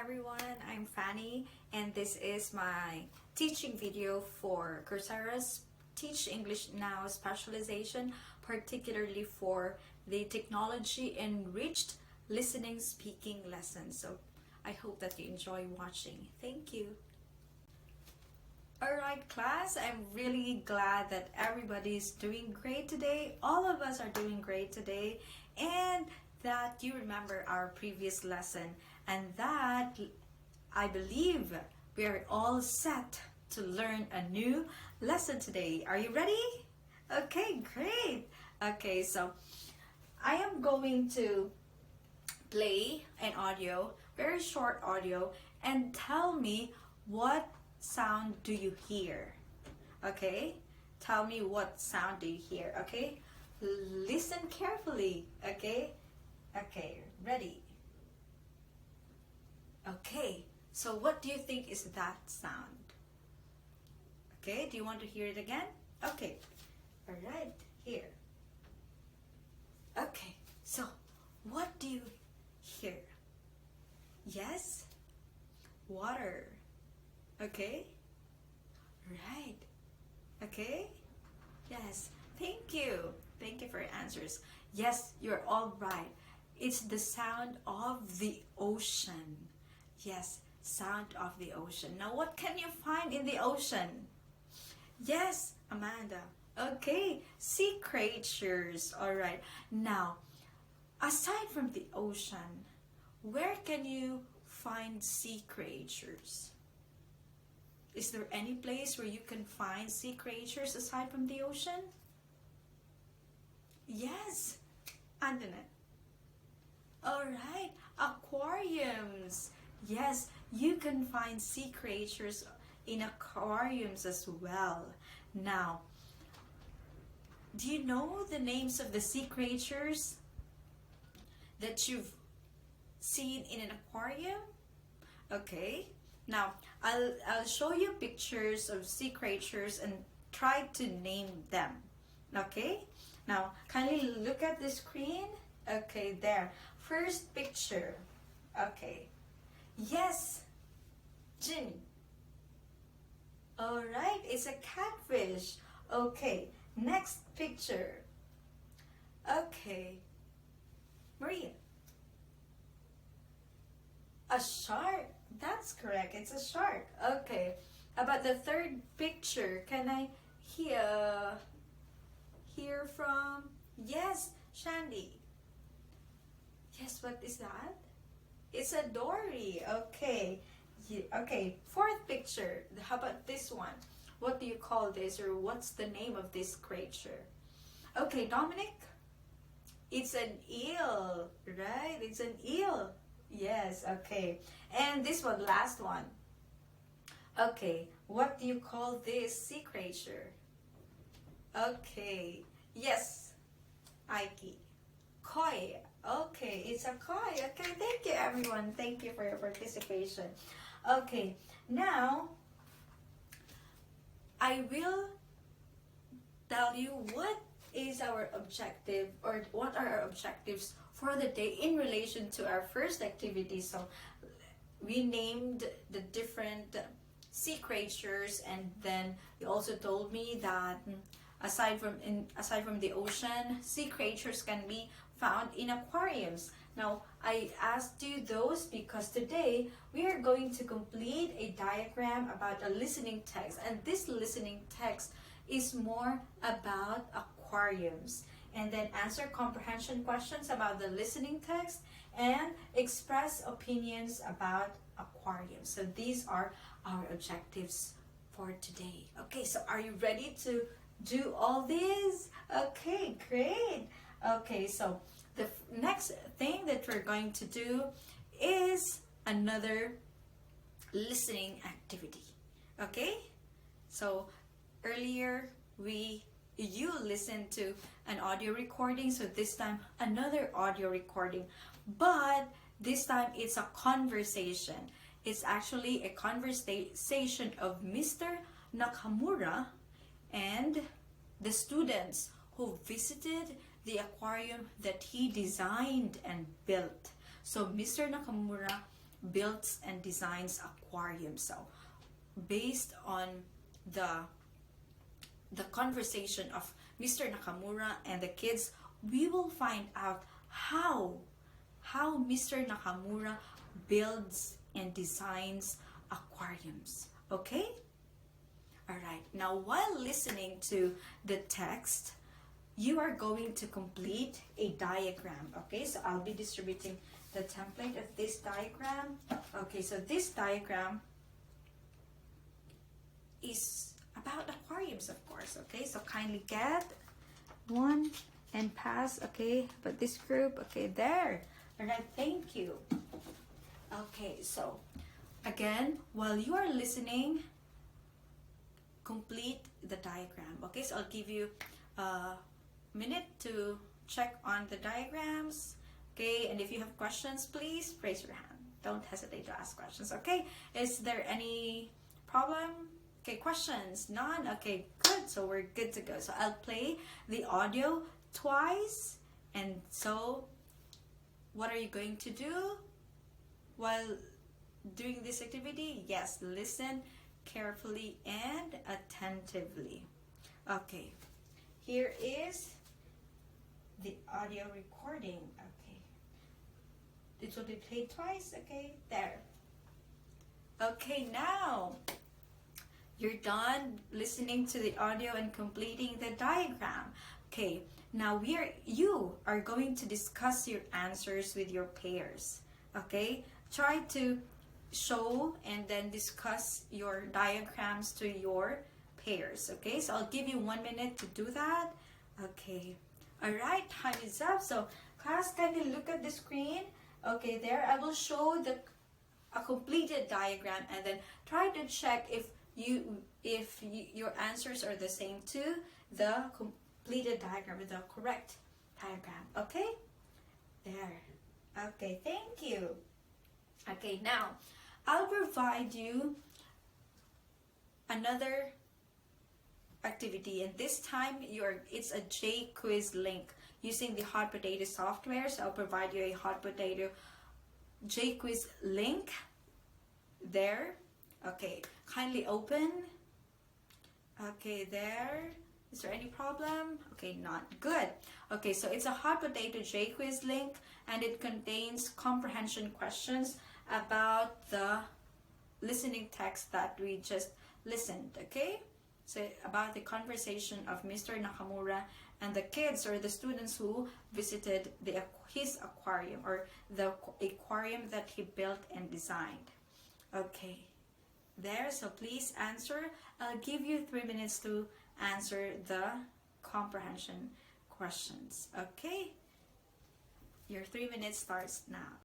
everyone, I'm Fanny and this is my teaching video for Coursera's Teach English Now Specialization, particularly for the Technology-Enriched Listening Speaking lesson. So I hope that you enjoy watching. Thank you. Alright class, I'm really glad that everybody's doing great today. All of us are doing great today, and that you remember our previous lesson, and that I believe we are all set to learn a new lesson today. Are you ready? Okay, great. Okay, so I am going to play an audio, very short audio, and tell me what sound do you hear. Okay, tell me what sound do you hear. Okay, listen carefully. Okay, ready? Okay, so what do you think is that sound? Okay, do you want to hear it again? Okay, all right, here. Okay, so what do you hear? Yes? Water. Okay? Right. Okay? Yes. Thank you. Thank you for your answers. Yes, you're all right. It's the sound of the ocean. Yes, sound of the ocean. Now, what can you find in the ocean? Yes, Amanda. Okay, sea creatures. All right. Now, aside from the ocean, where can you find sea creatures? Is there any place where you can find sea creatures aside from the ocean? Yes, Antoinette. Alright, aquariums. Yes, you can find sea creatures in aquariums as well. Now, do you know the names of the sea creatures that you've seen in an aquarium? Okay, now I'll show you pictures of sea creatures and try to name them. Okay, now kindly look at the screen. Okay, there. First picture. Okay. Yes, Jin. Alright, it's a catfish. Okay, next picture. Okay, Maria. A shark. That's correct, it's a shark. Okay, about the third picture, can I hear from? Yes, Shandy. Yes, what is that? It's a dory. Okay. Okay, fourth picture. How about this one? What do you call this, or what's the name of this creature? Okay, Dominic. It's an eel, right? It's an eel. Yes, okay. And this one, last one. Okay, what do you call this sea creature? Okay. Yes, Aiki. Koi. Okay, it's a koi. Okay, thank you everyone. Thank you for your participation. Okay, now I will tell you what is our objective, or what are our objectives for the day in relation to our first activity. So we named the different sea creatures, and then you also told me that aside from the ocean, sea creatures can be found in aquariums. Now, I asked you those because today we are going to complete a diagram about a listening text, and this listening text is more about aquariums, and then answer comprehension questions about the listening text and express opinions about aquariums. So these are our objectives for today. Okay, so are you ready to do all these? Okay, great. Okay, so the next thing that we're going to do is another listening activity. Okay, so earlier you listened to an audio recording, so this time another audio recording, but this time it's a conversation. It's actually a conversation of Mr. Nakamura and the students who visited the aquarium that he designed and built. So Mr. Nakamura builds and designs aquariums. So based on the conversation of Mr. Nakamura and the kids, we will find out how Mr. Nakamura builds and designs aquariums. Okay? Alright, now while listening to the text, you are going to complete a diagram. Okay, so I'll be distributing the template of this diagram. Okay, so this diagram is about aquariums, of course. Okay, so kindly get one and pass. Okay, but this group, okay, there. Alright, thank you. Okay, so again, while you are listening, complete the diagram. Okay, so I'll give you a minute to check on the diagrams. Okay, and if you have questions, please raise your hand. Don't hesitate to ask questions. Okay, is there any problem? Okay, questions? None? Okay, good. So we're good to go. So I'll play the audio twice. And so what are you going to do while doing this activity? Yes, listen carefully and attentively. Okay, here is the audio recording. Okay, it will be played twice. Okay, there. Okay, now you're done listening to the audio and completing the diagram. Okay, now you are going to discuss your answers with your peers. Okay, try to show and then discuss your diagrams to your peers. Okay, so I'll give you 1 minute to do that. Okay, all right, time is up. So class, kindly look at the screen. Okay, there I will show a completed diagram, and then try to check if your answers are the same to the completed diagram, with the correct diagram. Okay, there. Okay, thank you. Okay, now I'll provide you another activity, and this time it's a J quiz link using the Hot Potato software. So I'll provide you a Hot Potato J quiz link there. Okay, kindly open. Okay, there. Is there any problem? Okay, not good. Okay, so it's a Hot Potato J quiz link, and it contains comprehension questions about the listening text that we just listened. Okay, so about the conversation of Mr. Nakamura and the kids or the students who visited his aquarium, or the aquarium that he built and designed. Okay, there. So please answer. I'll give you 3 minutes to answer the comprehension questions. Okay, your 3 minutes starts now.